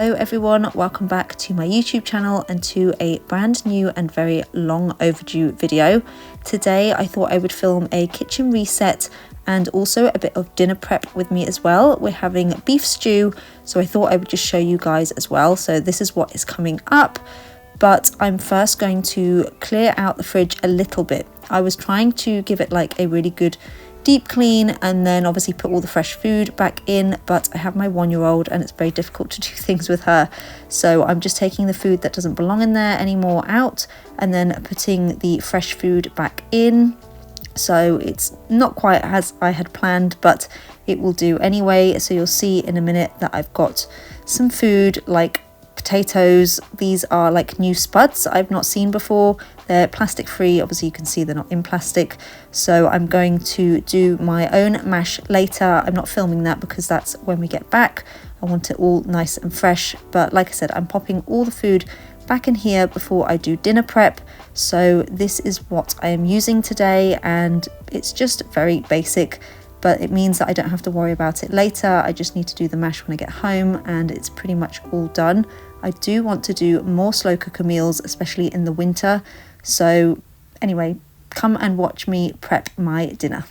Hello everyone, welcome back to my YouTube channel and to a brand new and very long overdue video. Today I thought I would film a kitchen reset and also a bit of dinner prep with me as well. We're having beef stew, so I thought I would just show you guys as well. So this is what is coming up, but I'm first going to clear out the fridge a little bit. I was trying to give it like a really good deep clean and then obviously put all the fresh food back in, but I have my 1-year-old and it's very difficult to do things with her, so I'm just taking the food that doesn't belong in there anymore out and then putting the fresh food back in. So it's not quite as I had planned, but it will do anyway. So you'll see in a minute that I've got some food like potatoes. These are like new spuds I've not seen before. They're plastic free, obviously you can see they're not in plastic, so I'm going to do my own mash later. I'm not filming that because that's when we get back. I want it all nice and fresh, but like I said, I'm popping all the food back in here before I do dinner prep. So this is what I am using today, and it's just very basic, but it means that I don't have to worry about it later. I just need to do the mash when I get home and it's pretty much all done. I do want to do more slow cooker meals, especially in the winter. So anyway, come and watch me prep my dinner.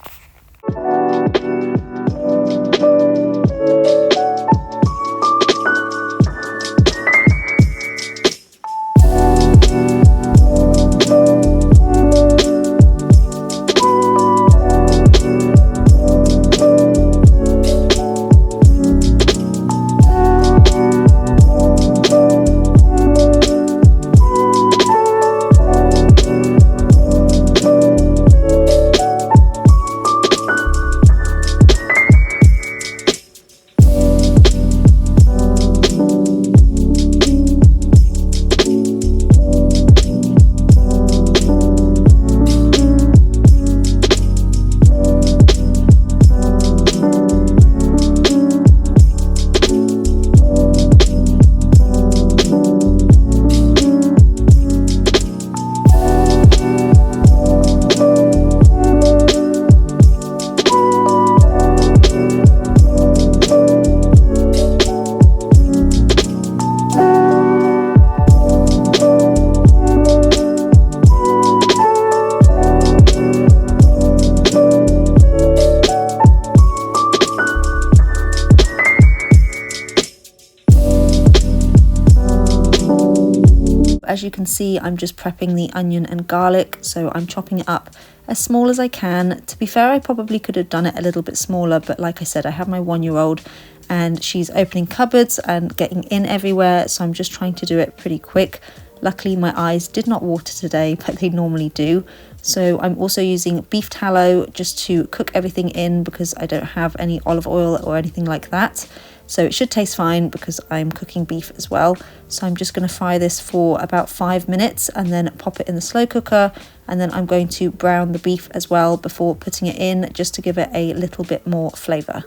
As you can see, I'm just prepping the onion and garlic, so I'm chopping it up as small as I can. To be fair, I probably could have done it a little bit smaller, but like I said, I have my 1-year-old and she's opening cupboards and getting in everywhere, so I'm just trying to do it pretty quick. Luckily my eyes did not water today, but they normally do. So I'm also using beef tallow just to cook everything in because I don't have any olive oil or anything like that. So it should taste fine because I'm cooking beef as well. So I'm just going to fry this for about 5 minutes and then pop it in the slow cooker. And then I'm going to brown the beef as well before putting it in, just to give it a little bit more flavour.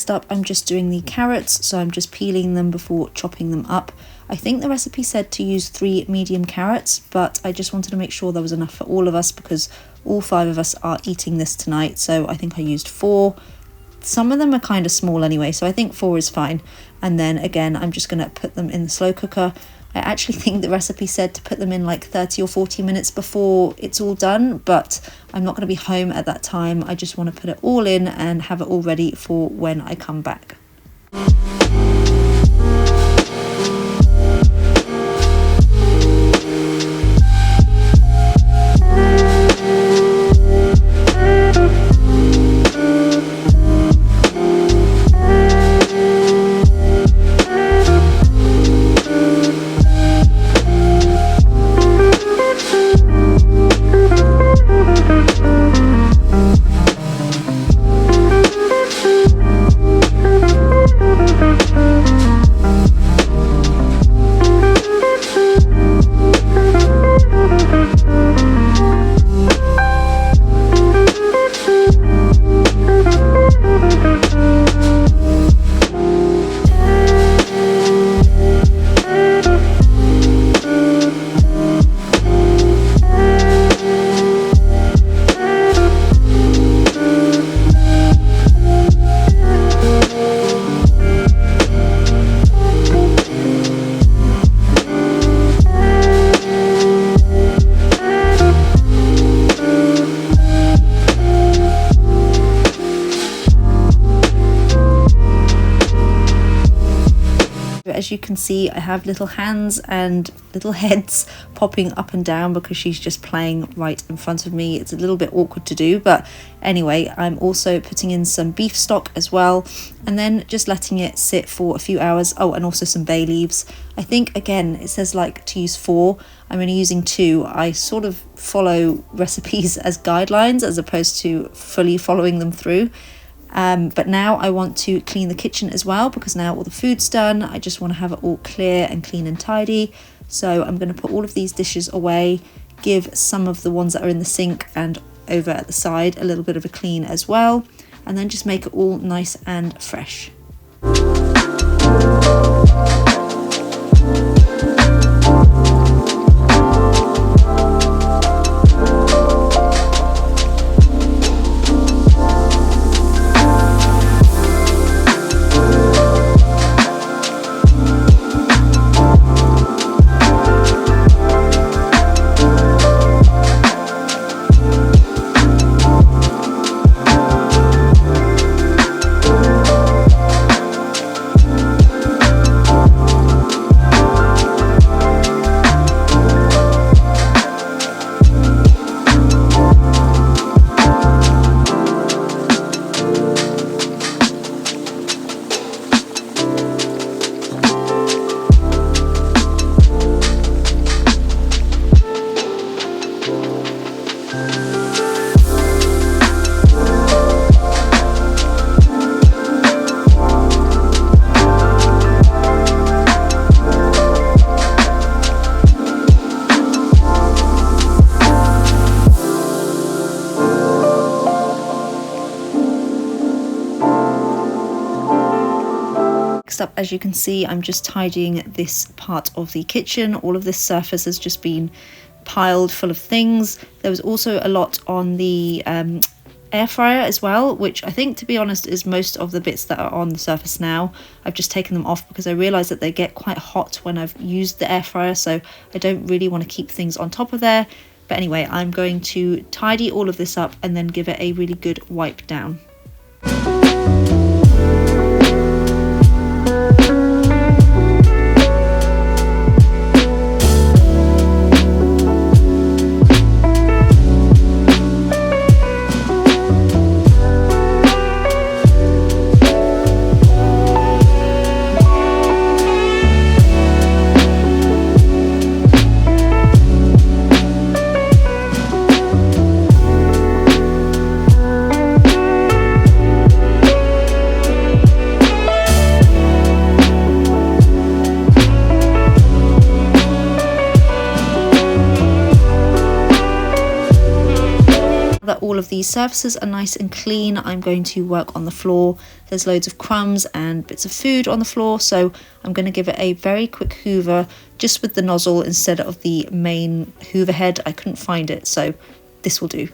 Up, I'm just doing the carrots, so I'm just peeling them before chopping them up. I think the recipe said to use 3 medium carrots, but I just wanted to make sure there was enough for all of us because all 5 of us are eating this tonight, so I think I used 4. Some of them are kind of small anyway, so I think 4 is fine. And then again, I'm just going to put them in the slow cooker. I actually think the recipe said to put them in like 30 or 40 minutes before it's all done, but I'm not going to be home at that time. I just want to put it all in and have it all ready for when I come back. you can see, I have little hands and little heads popping up and down because she's just playing right in front of me. It's a little bit awkward to do, but anyway, I'm also putting in some beef stock as well, and then just letting it sit for a few hours. Oh, and also some bay leaves. I think, again, it says like to use 4. I'm only using 2. I sort of follow recipes as guidelines as opposed to fully following them through. But now I want to clean the kitchen as well, because now all the food's done. I just want to have it all clear and clean and tidy. So I'm going to put all of these dishes away, give some of the ones that are in the sink and over at the side a little bit of a clean as well, and then just make it all nice and fresh. Next up, as you can see, I'm just tidying this part of the kitchen. All of this surface has just been piled full of things. There was also a lot on the air fryer as well, which I think, to be honest, is most of the bits that are on the surface now. I've just taken them off because I realized that they get quite hot when I've used the air fryer, so I don't really want to keep things on top of there. But anyway, I'm going to tidy all of this up and then give it a really good wipe down. That all of these surfaces are nice and clean, I'm going to work on the floor. There's loads of crumbs and bits of food on the floor, so I'm going to give it a very quick hoover just with the nozzle instead of the main hoover head. I couldn't find it, so this will do.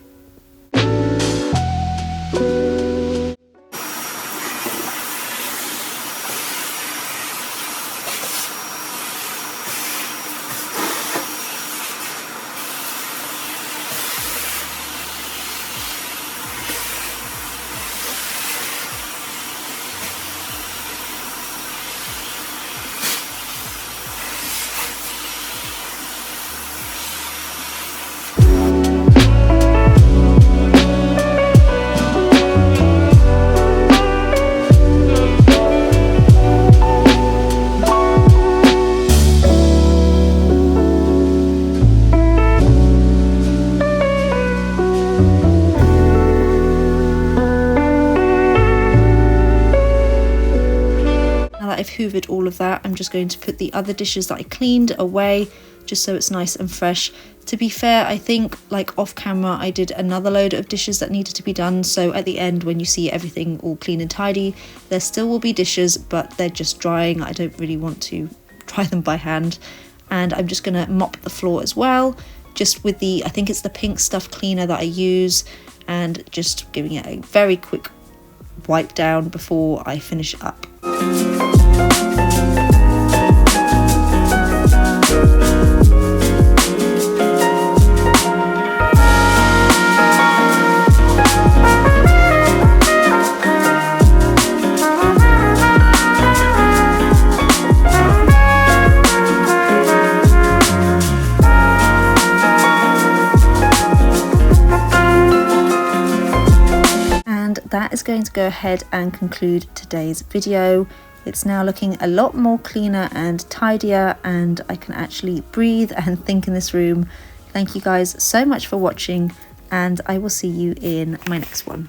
I've hoovered all of that, I'm just going to put the other dishes that I cleaned away just so it's nice and fresh. To be fair, I think like off camera I did another load of dishes that needed to be done, so at the end when you see everything all clean and tidy, there still will be dishes, but they're just drying. I don't really want to dry them by hand. And I'm just going to mop the floor as well, just with the, I think it's the pink stuff cleaner that I use, and just giving it a very quick wipe down before I finish up. that is going to go ahead and conclude today's video. It's now looking a lot more cleaner and tidier, and I can actually breathe and think in this room. Thank you guys so much for watching, and I will see you in my next one.